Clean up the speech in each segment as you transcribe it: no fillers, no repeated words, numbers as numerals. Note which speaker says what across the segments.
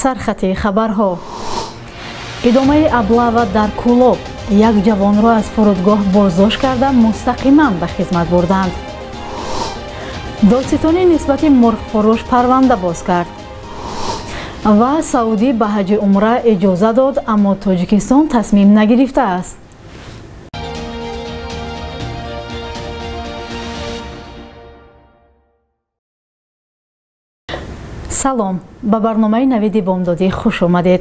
Speaker 1: سرخط خبرها. ادامه ابله در کولوب، یک جوان را از فرودگاه بازداشت کرده مستقیما به خدمت بردند. دادستانی نسبت مرغ فروش پرونده باز کرد و سعودی به حج عمره اجازه داد، اما تاجیکستان تصمیم نگرفته است. سلام، به برنامه نوید بامدادی خوش آمدید.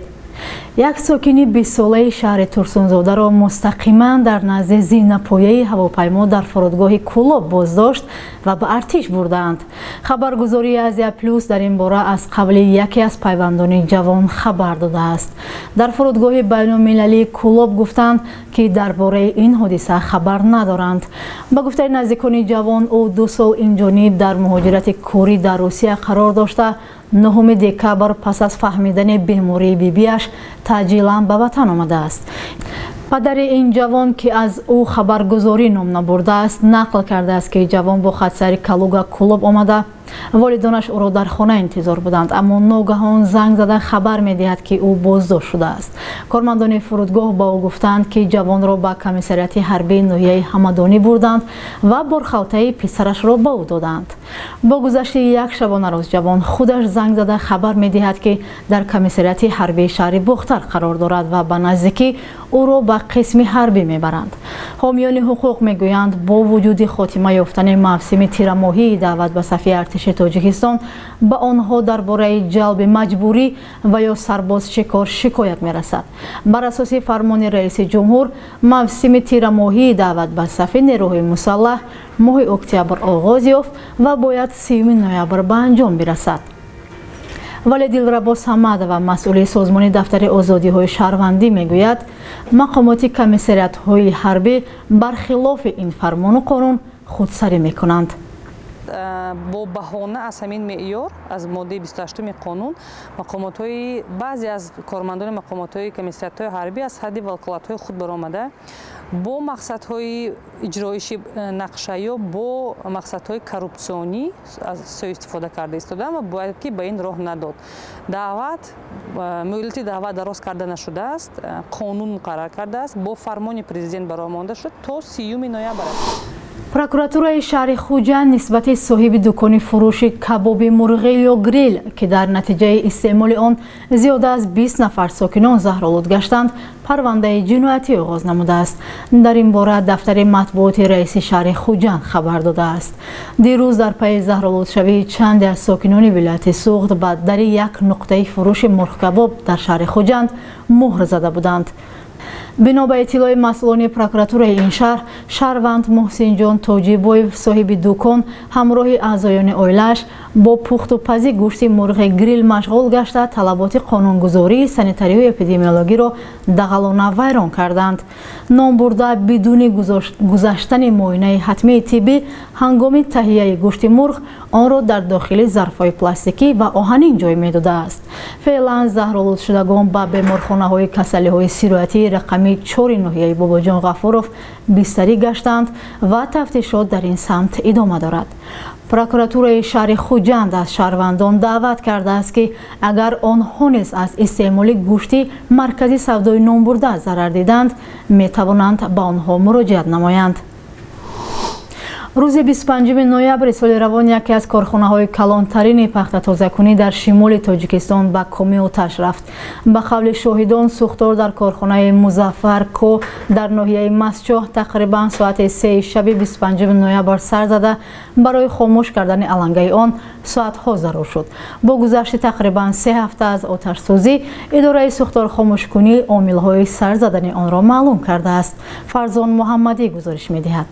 Speaker 1: یک ساکنی 20 ساله شهر ترسونزاده را مستقیما در نزد زینه‌پایه هواپیما در فرودگاه کولوب بازداشت و به ارتش بردند. خبرگزاری آزیا پلوس در این باره از قبل یکی از پیوندان جوان خبر داده است. در فرودگاه بین‌المللی کولوب گفتند که درباره این حادثه خبر ندارند. با گفته نزدیکان جوان، او 2 سال این جانب در مهاجرت کاری در روسیه قرار داشته 9 دکبر پس از فهمیدن بیماری بیبیش تعجیلاً به وطن آمده است. پدر این جوان که از او خبرگزاری نام نبرده است نقل کرده است که جوان با خودسری کالوگا کولوب آمده، والدانش او را در خانه انتظار بودند، اما ناگهان زنگ زده خبر می‌دهد که او بازداشت شده است. کارمندان فرودگاه با او گفتند که جوان را به کمیساریات حربی ناحیه همدانی بردند و بارخوته پسرش را به او دادند. با گذشت یک شبانه روز جوان خودش زنگ زده خبر می‌دهد که در کمیساریات حربی شهر بختر قرار دارد و به نزدیکی او را به قسم حربی میبرند. حامیان حقوق میگویند با وجود خاتمه یافتن موسم تیرماهی دعوت به صف ارتش تاجیکستان، به آنها درباره جلب مجبوری و یا سرباز شکار شکایت میرسد. بر اساس فرمان رئیس جمهور، موسم تیرماهی دعوت به صف نیروهای مسلح ماه اکتبر آغاز یافت و باید 30 نوامبر به انجام برسد. ولی دلربا صمد و مسئول سازمان دفتر آزادی‌های شهروندی میگوید مقامات کمیساریات‌های حربی برخلاف این فرمان و قانون خودسری میکنند.
Speaker 2: با بهانه از همین معیار از ماده 28 قانون، مقامات‌های بعضی از کارمندان مقامات‌های کمیساریات‌های حربی از حد وکالت‌های خود برآمده با مقصدهای اجرایشی نقشه یا با مقصدهای کورپسیونی از سوء استفاده کرده ایستادن و باید که به این راه نداد. دعوت مهلت دعوت دراز کرده نشده است، قانون مقرر کرده است، با فرمان پرزیدنت برآورده شد تا 30 نوامبر.
Speaker 1: پروکراتورای شهر خوجند نسبت صاحب دکان فروش کباب مرغی یا گریل که در نتیجه استعمال آن زیاده از 20 نفر ساکنان زهرآلود گشتند پرونده جنایتی آغاز نموده است. در این باره دفتر مطبوعات رئیس شهر خوجند خبر داده است. دیروز در پی زهرآلود شوی چند از ساکنان ولایت سوخت در یک نقطه فروش مرغ کباب در شهر خوجند مهر زده بودند. بنا به اطلاع مسئولان پروکراتور این شهر، شهروند محسن جان تاجیبوی صاحب دکان همراه اعضایان عائله‌اش با پخت و پزی گوشت مرغ گریل مشغول گشته طلبات قانونگذاری سانیتاری و اپیدمیولوژی را دغلانه ویران کردند. نام برده بدون گذشتن معاینه حتمی طبی هنگام تهیه گوشت مرغ آن را در داخل ظرف‌های پلاستیکی و آهنین جای می‌داده است. فعلا زهرآلود شدگان به بیمارخانه‌های کسلی‌های سیرایتی رقمی 4 ناحیه باباجان غفورов بستری گشتند و تفتیشات در این سمت ادامه دارد. پروکراتور شهر خوجند از شهروندان دعوت کرده است که اگر آنها نیز از استعمال گوشت مرکزی سودای نام برده ضرر دیدند میتوانند به آنها مراجعت نمایند. روز 25 نوامبر سال روان یکی از کارخانه‌های کلانترین پخت تازه‌کنی در شمال تاجیکستان به کامی آتش رفت. به قول شاهدان سوختار در کارخانه مظفر کو در ناحیه مسچاه تقریبا ساعت 3 شب 25 نوامبر سر زده برای خاموش کردن علنگه آن ساعت‌ها ضرور شد. با گذشت تقریبا 3 هفته از آتش سوزی، اداره سوختار خاموش کنی عامل‌های سر زدن آن را معلوم کرده است. فرزان محمدی گزارش می‌دهد.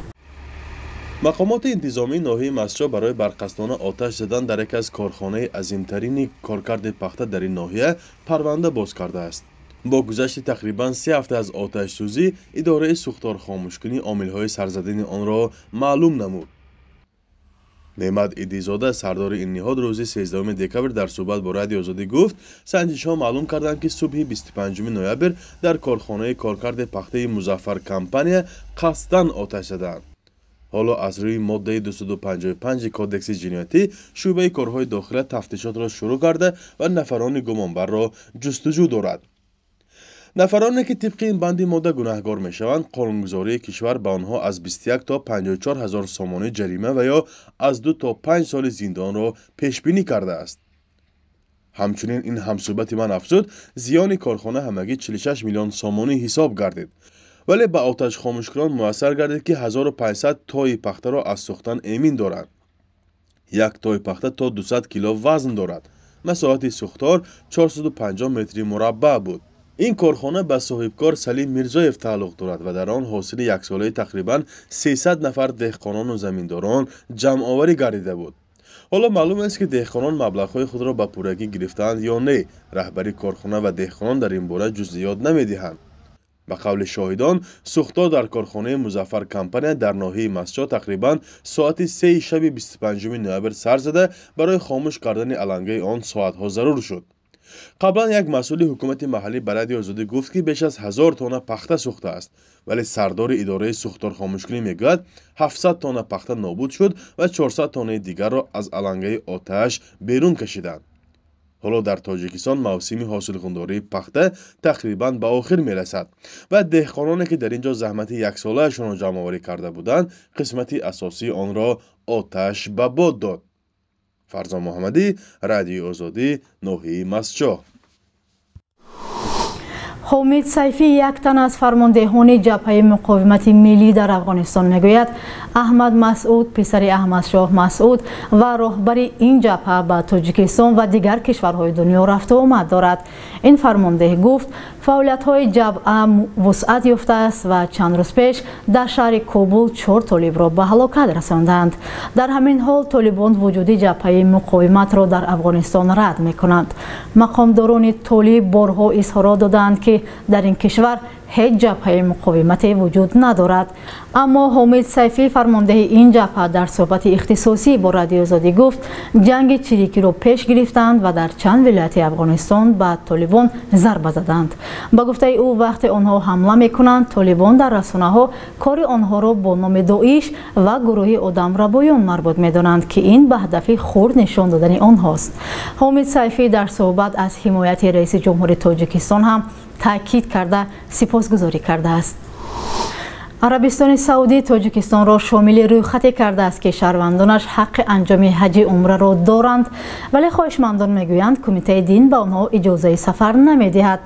Speaker 3: مقامات انتظامی ناحیه مسچا برای برقصدن آتش زدن در یک از کارخانه عظیمترین کارکرد پخته در این ناحیه پرونده باز کرده است. با گذشت تقریبا 3 هفته از آتش سوزی، اداره سوختار خاموشکنی عامل‌های سرزدن آن را معلوم نمود. نعمت ایدیزاده سردار این نهاد روز 13 دکبر در صحبت با رادیو آزادی گفت سنجش‌ها معلوم کردند که صبح 25 نوامبر در کارخانه کارکرد پخته مظفر کمپانی قصداً آتش زدند. حالا از روی ماده 255 کودکس جنایتی شعبه کارهای داخله تفتیشات را شروع کرده و نفران گمانبر را جستجو دارد. نفرانی که طبق این بند ماده گناهکار میشوند، قانونگذاری کشور به آنها از 21 تا 54 هزار سامانی جریمه و یا از 2 تا 5 سال زندان را پیش بینی کرده است. همچنین این همصحبت من افزود زیان کارخانه همگی 46 میلیون سامانی حساب گردید، ولی به آتش خاموشکاران میسر گردید که 1500 تای پخته را از سوختن امین دارند. یک تای پخته تا 200 کیلو وزن دارد. مساحت سوختار 450 متر مربع بود. این کارخانه به صاحبکار سلیم میرزایف تعلق دارد و در آن حاصل یک ساله تقریبا 300 نفر دهقانان و زمینداران جمع آوری گردیده بود. حالا معلوم است که دهقانان مبلغ‌های خود را به پورگی گرفتند یا نه. رهبری کارخانه و دهقانان در این باره جزئیات نمی‌دهند. به قول شاهدان، سوختار در کارخانه مظفر کمپانی در ناحیه مسجد تقریبا ساعت 3 شب 25 نوامبر سر زده برای خاموش کردن علنگه آن ساعت‌ها ضرور شد. قبلا یک مسئول حکومت محلی به رادیو آزادی گفت که بیش از 1000 تانه پخته سوخته است، ولی سردار اداره سوختار خاموشکنی میگوید 700 تانه پخته نابود شد و 400 تانه دیگر را از علنگه آتش بیرون کشیدند. حالا در تاجیکستان موسم حاصلخونداری پخته تقریبا به آخر میرسد و دهقانانی که در اینجا زحمت یک ساله‌شان را جمع آوری کرده بودند، قسمت اساسی آن را آتش به باد داد. فرزان محمدی، رادیو آزادی، ناحیه مسجد.
Speaker 1: حمید سیفی یک تن از فرماندهان جبهه مقاومت ملی در افغانستان میگوید احمد مسعود پسر احمد شاه مسعود و راهبر این جبهه به تاجیکستان و دیگر کشورهای دنیا رفت و آمد دارد. این فرمانده گفت فعالیت‌های جبهه وسعت یافته است و چند روز پیش در شهر کابل 4 طالب را به هلاکت رساندند. در همین حال طالبان وجود جبهه مقاومت را در افغانستان رد می‌کنند. مقامداران طالب بارها اظهارات دادند که در این کشور هیچ جبهه مقاومت وجود ندارد. اما حمید سیفی فرمانده این جبهه در صحبت اختصاصی با رادیو آزادی گفت جنگ چریکی را پیش گرفتند و در چند ولایت افغانستان به طالبان ضربه زدند. با گفته او وقتی آنها حمله میکنند طالبان در رسانه‌ها کار آنها را با نام داعش و گروه آدمربایان مربوط میدانند که این به هدف خرد نشان دادن آنهاست. حمید سیفی در صحبت از حمایت رئیس جمهور تاجیکستان هم تاکید کرده سپاسگزاری کرده است. عربستان سعودی تاجیکستان را شامل رویخط کرده است که شهروندانش حق انجام حج عمره را دارند، ولی خواهشمندان میگویند کمیته دین به آنها اجازه سفر نمیدهد.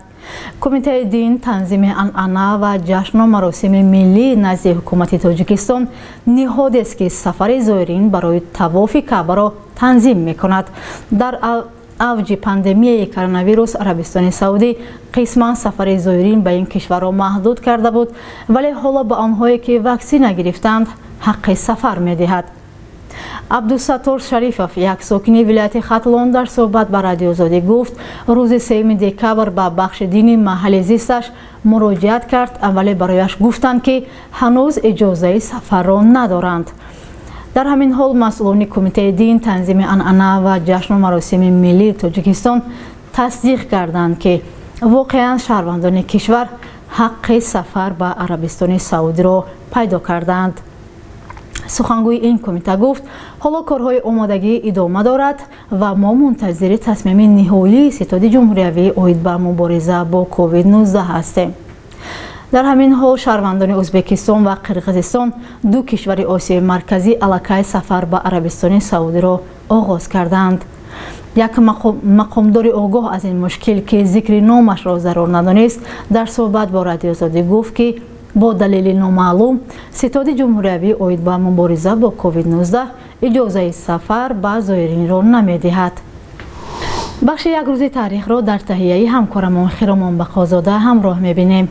Speaker 1: کمیته دین تنظیم عنعنه و جشن و مراسم ملی نزد حکومت تاجیکستان نهادی است که سفر زائرین برای طواف کعبه را تنظیم میکند. در اوج پاندمی کرونا ویروس عربستان سعودی قسما سفر زائرین به این کشور را محدود کرده بود، ولی حالا به آنهایی که واکسن نگرفتند حق سفر میدهد. عبدالستار شریفов یک ساکن ولایت ختلان در صحبت با رادیو آزادی گفت روز 3 دکبر به بخش دینی محل زیستش مراجعت کرد، ولی برایش گفتند که هنوز اجازه سفر را ندارند. در همین حال مسئولان کمیته دین تنظیم عنعنه و جشن و مراسم ملی تاجیکستان تصدیق کردند که واقعا شهروندان کشور حق سفر به عربستان سعودی را پیدا کردند. سخنگوی این کمیته گفت حالا کارهای آمادگی ادامه دارد و ما منتظر تصمیم نهایی ستاد جمهوری اوید به مبارزه با کووید 19 هستیم. در همین حال شهروندان ازبکستان و قرقیزستان دو کشور آسیای مرکزی الکی سفر به عربستان سعودی را آغاز کردند. یک مقامدار آگاه از این مشکل که ذکر نامش را ضرور ندانست در صحبت با رادیو آزادی گفت که با دلیل نامعلوم ستاد جمهوری اوید به مبارزه با کووید 19 اجازه سفر به زائرین را نمیدهد. بخش یک روز تاریخ را در تهیه همکارمان خیرمان بقازاده همراه میبینیم.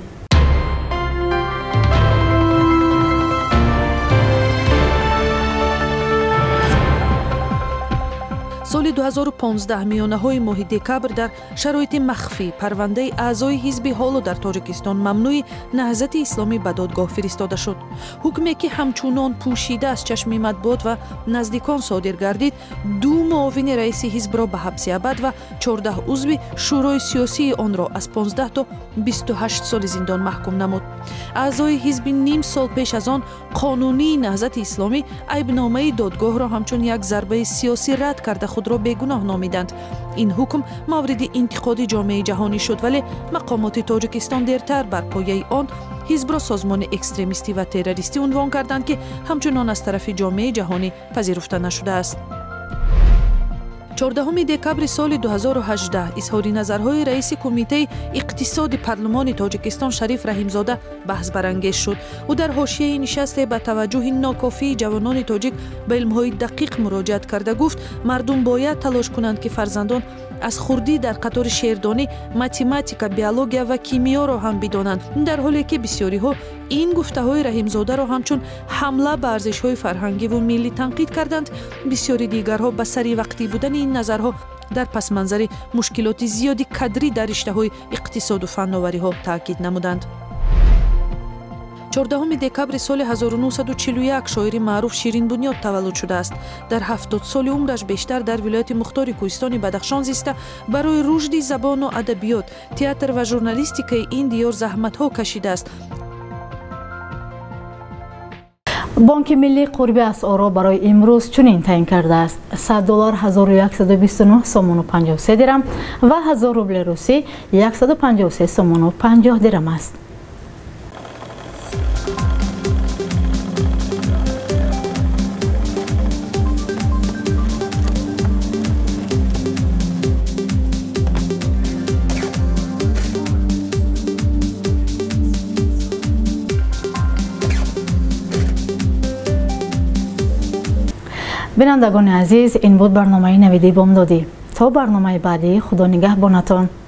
Speaker 4: سال соли 2015 миёнаҳои моҳи декабр дар шароити махфӣ парвандаи аъзои ҳизби ҳоло дар тоҷикистон мамнӯи наҳзати исломӣ ба додгоҳ фиристода шуд. ҳукме ки ҳамчунон пӯшида аз чашми матбуот ва наздикон содир гардид, 2 муовини раиси ҳизбро ба ҳабси абад ва 14 узви шӯрои сиёсии онро аз 15 то 28 соли зиндон маҳкум намуд. аъзои ҳизби ним сол пеш аз он қонунии наҳзати исломӣ айбномаи додгоҳро ҳамчун як зарбаи сиёсӣ рад карда худро бегуноҳ номиданд. ин ҳукм мавриди интиқоди ҷомеаи ҷаҳонӣ шуд, вале мақомоти тоҷикистон дертар бар пояи он ҳизбро созмони экстремистӣ ва террористӣ унвон карданд, ки ҳамчунон аз тарафи ҷомеаи ҷаҳонӣ пазируфта нашудааст. 14 декабри соли 2018 изҳори назарҳои раиси кумитаи иқтисоди парлумони тоҷикистон Шариф Раҳимзода баҳсбарангез шуд. ӯ дар ҳошияи нишасте ба таваҷҷӯҳи нокофии ҷавонони тоҷик ба илмҳои дақиқ муроҷиат карда гуфт, мардум бояд талош кунанд ки фарзандон аз хурдӣ дар қатори шеърдонӣ, математика, биология ва кимиёро ҳам бидонанд, дар ҳоле ки бисёриҳо ин гуфтаҳои Раҳимзодаро ҳамчун ҳамла ба арзишҳои фарҳангиву миллӣ танқид карданд. бисёри дигарҳо ба сари вақтӣ будани ин назарҳо дар пасманзари мушкилоти зиёди кадрӣ дар риштаҳои иқтисоду фанновариҳо таъкид намуданд. 14 декабри соли 1941 шоири маъруф Ширин Бунёд таваллуд шудааст. дар 70 соли умраш бештар дар вилояти Мухтори Кӯҳистони Бадахшон зиста, барои рушди забону адабиёт, театр ва журналистикаи ин диёр заҳматҳо кашидааст.
Speaker 1: бонки миллӣ қурби асъорро барои имрӯз чунин таъин кардааст: $100 1129 сомону 53 дирам ва 1000 рубли русӣ 153 сомону 50 дирам аст. бинандагони азиз, ин буд барномаи навиди бомдодӣ. то барномаи баъдӣ, худо нигаҳбонатон.